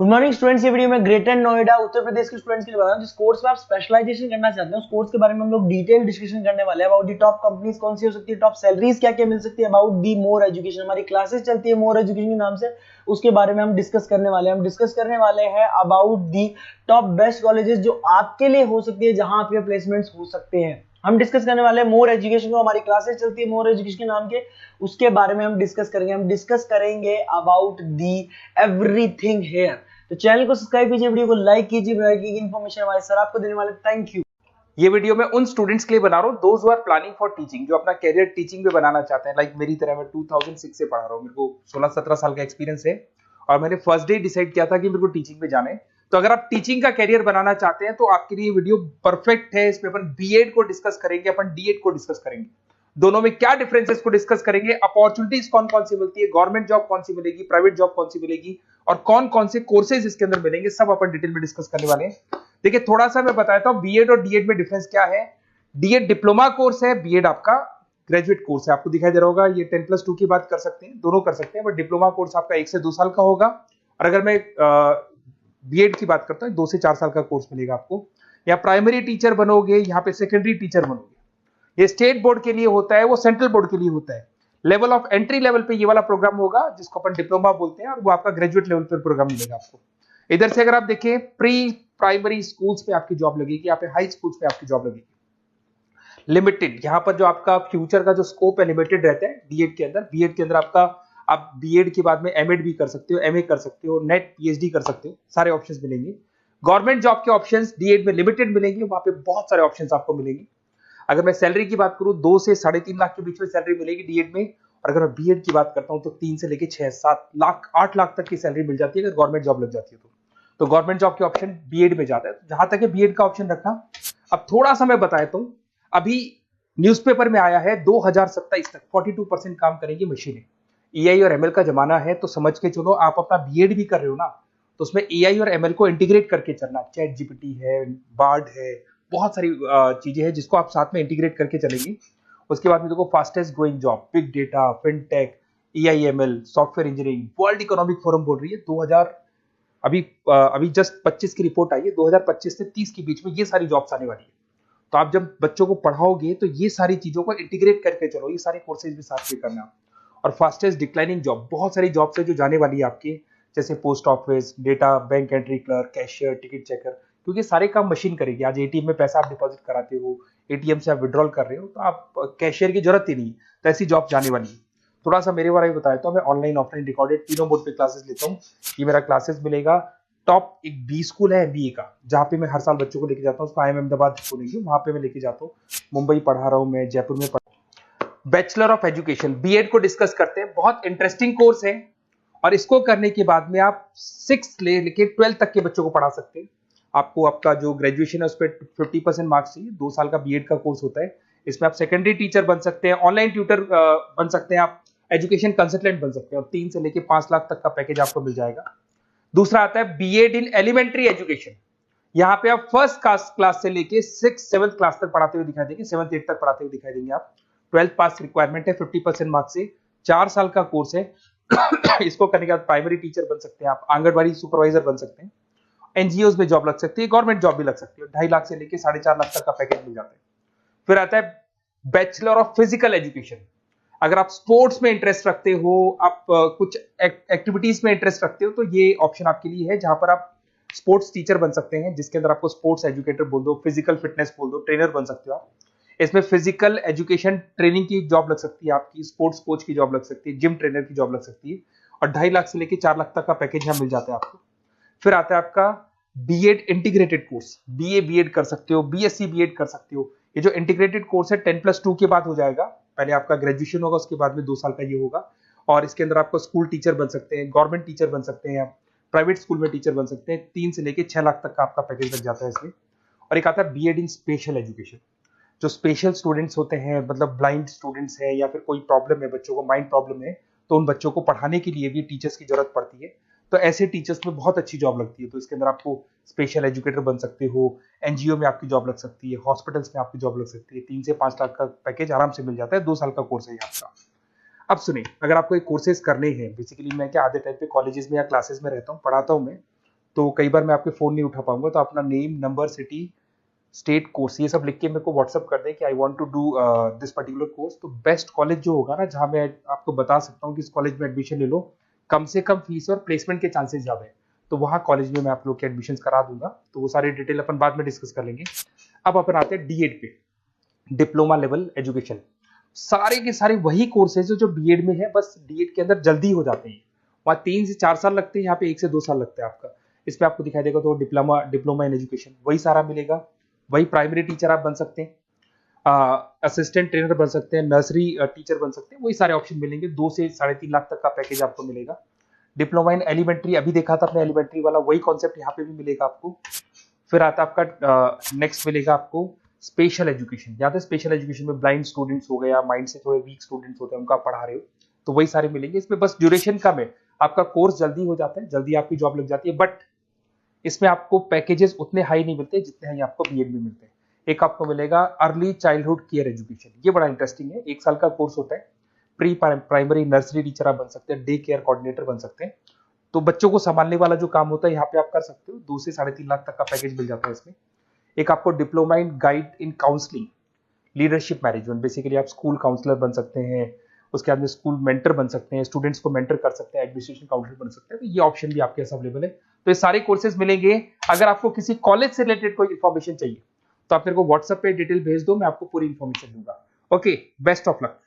Good morning students. ये video में greater Noida Uttar Pradesh के स्टूडेंट्स के लिए बता रहा हूं जिस कोर्स में आप स्पेशलाइजेशन करना चाहते हैं उस कोर्स के बारे में हम लोग डिटेल डिस्कशन करने वाले हैं। अबाउट दी टॉप कंपनीज कौन सी हो सकती है, टॉप सैलरीज क्या क्या मिल सकती है, अबाउट दी मोर एजुकेशन, हमारी क्लासेस चलती है मोर एजुकेशन के नाम से, उसके बारे में हम डिस्कस करने वाले हैं। हम डिस्कस करने वाले हैं about the top best colleges जो आपके लिए हो सकती है, जहां आपके प्लेसमेंट्स हो सकते हैं। हम डिस्कस करने वाले हैं मोर एजुकेशन को, हमारी क्लासेस चलती है मोर एजुकेशन के नाम के, उसके बारे में हम डिस्कस करेंगे। हम डिस्कस करेंगे अबाउट दी एवरीथिंग हेयर। तो चैनल को सब्सक्राइब कीजिए, वीडियो को लाइक कीजिए, इन्फॉर्मेशन हमारे सर आपको देने वाले। Thank you. ये वीडियो मैं उन स्टूडेंट्स के लिए बना रहा हूँ those who are planning for teaching, जो अपना कैरियर टीचिंग में बनाना चाहते हैं। लाइक मेरी तरह मैं 2006 से पढ़ा रहा हूँ, मेरे को 16-17 साल का एक्सपीरियंस है और मैंने फर्स्ट डे डिसाइड किया था कि मेरे को टीचिंग में जाना है। तो अगर आप टीचिंग का कैरियर बनाना चाहते हैं तो आपके लिए वीडियो परफेक्ट है। इसमें अपन बीएड को डिस्कस करेंगे, अपन डीएड को डिस्कस करेंगे, दोनों में क्या डिफरेंसेस को डिस्कस करेंगे, अपॉर्चुनिटीज कौन कौन सी मिलती है, गवर्नमेंट जॉब कौन सी मिलेगी, प्राइवेट जॉब कौन सी मिलेगी और कौन कौन से कोर्सेज इसके अंदर मिलेंगे, सब अपन डिटेल में डिस्कस करने वाले हैं। देखिए थोड़ा सा मैं बताता हूं बीएड और डीएड में डिफरेंस क्या है। डीएड डिप्लोमा कोर्स है, बीएड आपका ग्रेजुएट कोर्स है। आपको दिखाई दे रहा होगा ये 10+2 की बात कर सकते हैं, दोनों कर सकते हैं, बट डिप्लोमा कोर्स आपका 1 से 2 साल का होगा और अगर मैं बीएड की बात करता हूं 2 से 4 साल का कोर्स मिलेगा आपको। या प्राइमरी टीचर बनोगे, यहाँ पे सेकेंडरी टीचर बनोगे। ये स्टेट बोर्ड के लिए होता है, वो सेंट्रल बोर्ड के लिए होता है। लेवल ऑफ एंट्री लेवल पे ये वाला प्रोग्राम होगा जिसको अपन डिप्लोमा बोलते हैं और वो आपका ग्रेजुएट लेवल पर प्रोग्राम मिलेगा आपको। इधर से अगर आप देखें प्री प्राइमरी स्कूल्स पे आपकी जॉब लगेगी, यहाँ पे हाई स्कूल्स पे आपकी जॉब लगेगी। लिमिटेड, यहाँ पर जो आपका फ्यूचर का जो स्कोप है लिमिटेड रहता है डीएड के अंदर। बीएड के अंदर आपका आप बीएड के बाद में एमएड भी कर सकते हो, एमए कर सकते हो, नेट पीएचडी कर सकते हो, सारे ऑप्शंस मिलेंगे। गवर्नमेंट जॉब के ऑप्शंस डीएड में लिमिटेड मिलेंगे, वहां पे बहुत सारे ऑप्शंस आपको मिलेंगे। अगर मैं सैलरी की बात करूं 2 से 3.5 लाख के बीच में सैलरी मिलेगी डीएड में, और अगर मैं बीएड की बात करता हूं तो 3 से लेके 6-7 लाख 8 लाख तक की सैलरी मिल जाती है अगर गवर्नमेंट जॉब लग जाती है तो गवर्नमेंट जॉब के ऑप्शन बीएड में जाता है। जहां तक है बीएड का ऑप्शन रखना। अब थोड़ा सा मैं बताता हूं, अभी न्यूज़पेपर में आया है 2027 तक 42% काम करेंगी मशीनें। एआई और एमएल का जमाना है, तो समझ के चलो आप अपना बीएड भी कर रहे हो ना, तो उसमें एआई और एमएल को इंटीग्रेट करके चलना। चैट जीपीटी है, बार्ड है, बहुत सारी चीजें हैं जिसको आप साथ में इंटीग्रेट करके चलेंगे। उसके बाद में देखो fastest growing job, big data, fintech, AIML, software engineering. World economic forum बोल रही है 2000 अभी जस्ट 25 की रिपोर्ट आई है, 2025 से 30 के बीच में ये सारी जॉब्स आने वाली है। तो आप जब बच्चों को पढ़ाओगे तो ये सारी चीजों को इंटीग्रेट करके चलो, ये सारे कोर्सेज भी साथ में करना। और फास्टेस्ट डिक्लाइनिंग जॉब, बहुत सारी जॉब्स है जो जाने वाली है आपकी, जैसे post office, data, bank entry clerk, cashier, ticket checker, क्योंकि सारे काम मशीन करेगी। आज एटीएम में पैसा आप डिपॉजिट कराते हो, एटीएम से आप विड्रॉल कर रहे हो, तो आप कैशियर की जरूरत ही नहीं, तो ऐसी जॉब जाने वाली है। थोड़ा सा मेरे बारे में बताया तो मैं ऑनलाइन ऑफलाइन रिकॉर्डेड तीनों मोड पे क्लासेस लेता हूँ। ये मेरा क्लासेस मिलेगा टॉप एक बी स्कूल है एमबीए का, जहाँ पे मैं हर साल बच्चों को लेके जाता हूँ, उसको आईएम अहमदाबाद बोलेंगे, वहां पे मैं लेके जाता हूँ। मुंबई पढ़ा रहा हूँ मैं, जयपुर में बैचलर ऑफ एजुकेशन बीएड को डिस्कस करते हैं। बहुत इंटरेस्टिंग कोर्स है और इसको करने के बाद में आप 6 लेके 12 तक के बच्चों को पढ़ा सकते हैं। आपको आपका जो ग्रेजुएशन है उस पर 50% मार्क्स चाहिए। 2 साल का बीएड का कोर्स होता है। इसमें आप सेकेंडरी टीचर बन सकते हैं, ऑनलाइन ट्यूटर बन सकते हैं, आप एजुकेशन कंसल्टेंट बन सकते हैं और 3 से लेके 5 लाख तक का पैकेज आपको मिल जाएगा। दूसरा आता है बीएड इन एलिमेंट्री एजुकेशन। यहाँ पे आप फर्स्ट क्लास से लेके 6-7 क्लास तक पढ़ाते हुए दिखाई देंगे, 7-8 तक पढ़ाते हुए दिखाई देंगे आप। 12th पास रिक्वायरमेंट है, 50% मार्क्स से, 4 साल का कोर्स है। इसको करने के बाद प्राइमरी टीचर बन सकते हैं आप, आंगनबाड़ी सुपरवाइजर बन सकते हैं, एनजीओ में जॉब लग सकती है, गवर्नमेंट जॉब भी लग सकती है। 2.5 लाख से लेके 4.5 लाख तक का पैकेज मिल जाता है। फिर आता है बैचलर ऑफ फिजिकल एजुकेशन। अगर आप स्पोर्ट्स में इंटरेस्ट रखते हो, आप कुछ एक्टिविटीज में इंटरेस्ट रखते हो, तो ये ऑप्शन आपके लिए है, जहां पर आप स्पोर्ट्स टीचर बन सकते हैं, जिसके अंदर आपको स्पोर्ट्स एजुकेटर बोल दो, फिजिकल फिटनेस बोल दो, ट्रेनर बन सकते हो आप। इसमें फिजिकल एजुकेशन ट्रेनिंग की जॉब लग सकती है आपकी, स्पोर्ट्स कोच की जॉब लग सकती है, जिम ट्रेनर की जॉब लग सकती है और 2.5 लाख से लेके 4 लाख तक का पैकेज यहाँ मिल जाता है आपको। फिर आता है आपका BEd integrated course, BA BEd कर सकते हो, बीएससी बीएड कर सकते हो। ये जो इंटीग्रेटेड कोर्स है 10+2 के बाद हो जाएगा। पहले आपका ग्रेजुएशन होगा, उसके बाद में 2 साल का ये होगा और इसके अंदर आपको स्कूल टीचर बन सकते हैं, गवर्नमेंट टीचर बन सकते हैं, आप प्राइवेट स्कूल में टीचर बन सकते हैं। 3 से लेके 6 लाख तक का आपका पैकेज लग जाता है इसमें। और एक आता है बीएड इन स्पेशल एजुकेशन। जो स्पेशल स्टूडेंट्स होते हैं, मतलब ब्लाइंड स्टूडेंट्स हैं या फिर कोई प्रॉब्लम है बच्चों को, माइंड प्रॉब्लम है, तो उन बच्चों को पढ़ाने के लिए भी टीचर्स की जरूरत पड़ती है। तो ऐसे टीचर्स में बहुत अच्छी जॉब लगती है। तो इसके अंदर आपको स्पेशल एजुकेटर बन सकते हो, एनजीओ में आपकी जॉब लग सकती है, हॉस्पिटल्स में आपकी जॉब लग सकती है। 3 से 5 लाख का पैकेज आराम से मिल जाता है। 2 साल का कोर्स है आपका। अब सुनिए, अगर आपको एक कोर्सेज करने हैं, बेसिकली मैं क्या आधे टाइम पे कॉलेजेस में या क्लासेस में रहता हूँ, पढ़ाता हूँ मैं, तो कई बार मैं आपके फोन नहीं उठा पाऊंगा, तो अपना name, number, city, state, course, ये सब लिख के मेरे को व्हाट्सअप कर दें कि I want to do this particular course. तो बेस्ट कॉलेज जो होगा ना, जहां मैं आपको बता सकता हूँ कि इस कॉलेज में एडमिशन ले लो, कम से कम फीस और प्लेसमेंट के चांसेस ज्यादा है, तो वहाँ कॉलेज में मैं आप लोग के एडमिशन करा दूंगा। तो वो सारी डिटेल अपन बाद में डिस्कस कर लेंगे। अब अपन आते हैं D.Ed पे, डिप्लोमा लेवल एजुकेशन। सारे के सारे वही कोर्सेज जो B.Ed में है, बस D.Ed के अंदर जल्दी हो जाते हैं। वहाँ 3 से 4 साल लगते हैं, यहाँ पे 1 से 2 साल लगता है आपका। इसमें आपको दिखाई देगा तो डिप्लोमा इन एजुकेशन वही सारा मिलेगा। वही प्राइमरी टीचर आप बन सकते हैं, असिस्टेंट ट्रेनर बन सकते हैं, नर्सरी टीचर बन सकते हैं, वही सारे ऑप्शन मिलेंगे। 2 से 3.5 लाख तक का पैकेज आपको मिलेगा। डिप्लोमा इन एलिमेंट्री अभी देखा था अपने, एलिमेंट्री वाला वही कॉन्सेप्ट यहाँ पे भी मिलेगा आपको। फिर आता आपका नेक्स्ट मिलेगा आपको स्पेशल एजुकेशन। यहाँ पे स्पेशल एजुकेशन में ब्लाइंड स्टूडेंट्स हो गए या माइंड से थोड़े वीक स्टूडेंट्स होते हैं, उनको आप पढ़ा रहे हो, तो वही सारे मिलेंगे। इसमें बस ड्यूरेशन कम है, आपका कोर्स जल्दी हो जाता है, जल्दी आपकी जॉब लग जाती है, बट इसमें आपको पैकेजेस उतने हाई नहीं मिलते जितने हैं आपको B.Ed में मिलते हैं। एक आपको मिलेगा अर्ली चाइल्डहुड केयर एजुकेशन, ये बड़ा इंटरेस्टिंग है। 1 साल का कोर्स होता है। प्री प्राइमरी नर्सरी टीचर आप बन सकते हैं, डे केयर कोऑर्डिनेटर बन सकते हैं। तो बच्चों को संभालने वाला जो काम होता है यहाँ पे आप कर सकते हो। 2 से 3.5 लाख तक का पैकेज मिल जाता है इसमें। एक आपको diploma in guide in counselling leadership management, basically आप स्कूल काउंसलर बन सकते हैं, उसके बाद में स्कूल मेंटर बन सकते हैं, स्टूडेंट्स को मेंटर कर सकते हैं, एडमिनिस्ट्रेशन काउंसलर बन सकते हैं। तो ये ऑप्शन भी आपके पास अवेलेबल है। तो ये सारे कोर्सेज मिलेंगे। अगर आपको किसी कॉलेज से रिलेटेड कोई इन्फॉर्मेशन चाहिए तो आप मेरे को व्हाट्सएप पे डिटेल भेज दो, मैं आपको पूरी इन्फॉर्मेशन दूंगा। Okay, best of luck.